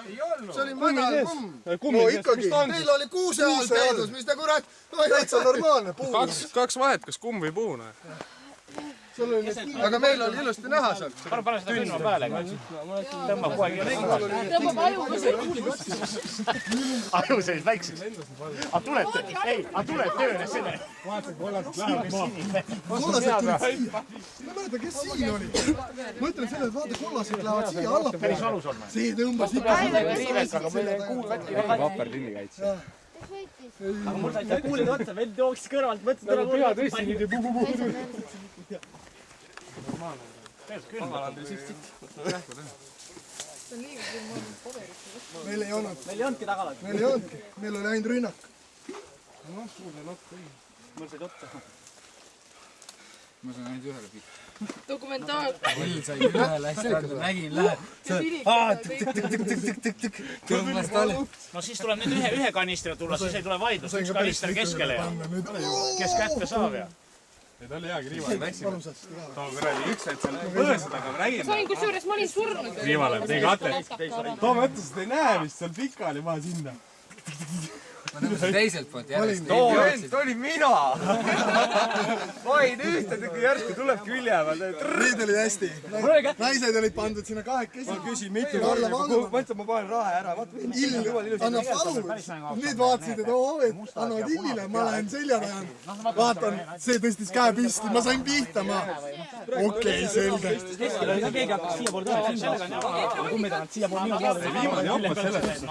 See oli madal kumm. No ikkagi. Teil oli kuuse all peedus, mis te kurat... Täitsa normaalne puu. Kaks vahet, kas kumm või puu. Aga meil oli ilusti näha sealt. Pane seda külma pääle. Tõmba kogu aeg. Tõmbab aju ka see. Aju sellist väikseks. A tulete? Ei, a tulete tööle selle. Kollased tulid siia. Ma mäletan, kes siin oli. Ma ütlen selle, et vaata, kollased lähevad siia allapoole. Päris valus on. See tõmbas ikka. Vaperdilli käid. Aga mul said kuulid otsa, vend jooksis kõrvalt, mõtlesin täna pea tõesti nüüd ja Meil ei olnudki tagalat. Meil ei olnudki. Meil oli ainult rünnak. Mul said otsa. Ma sain ainult ühele pikk. Dokumentaal. Ei, sai ühele hästi, nägin, läheb. Tõmbas talle. No siis tuleb nüüd ühe kanistri tulla, siis ei tule vaidlus. Üks kanister keskele ja kes kätte saab ja. Ta oli heagi riivale, läksime. Too kõrali üks hetk seal põõsad, aga räägime. Sain kusjuures, ma olin surnud. Riivale, tegi katet. Too mõtles, et ei näe vist seal pikali maha sinna. Ma nõusin teiselt poolt järjest. Too vend oli mina! Vaid ühte tükki järsku tuleb külje peal. Need oli hästi. Naised olid pandud sinna kahekesi. Ma küsin mitu korda. Mõtlen, ma panen raha ära. Anna palun. Need vaatasid, et annavad Illile. Ma lähen selja tahan. Vaatan, see tõstis käe pisti. Ma sain pihta ma. Okei, selge. Keskel oli ka keegi hakkas siia poole tõenäoliselt. Kummi tagant siia poole minu poole. Viimane joppas sellest.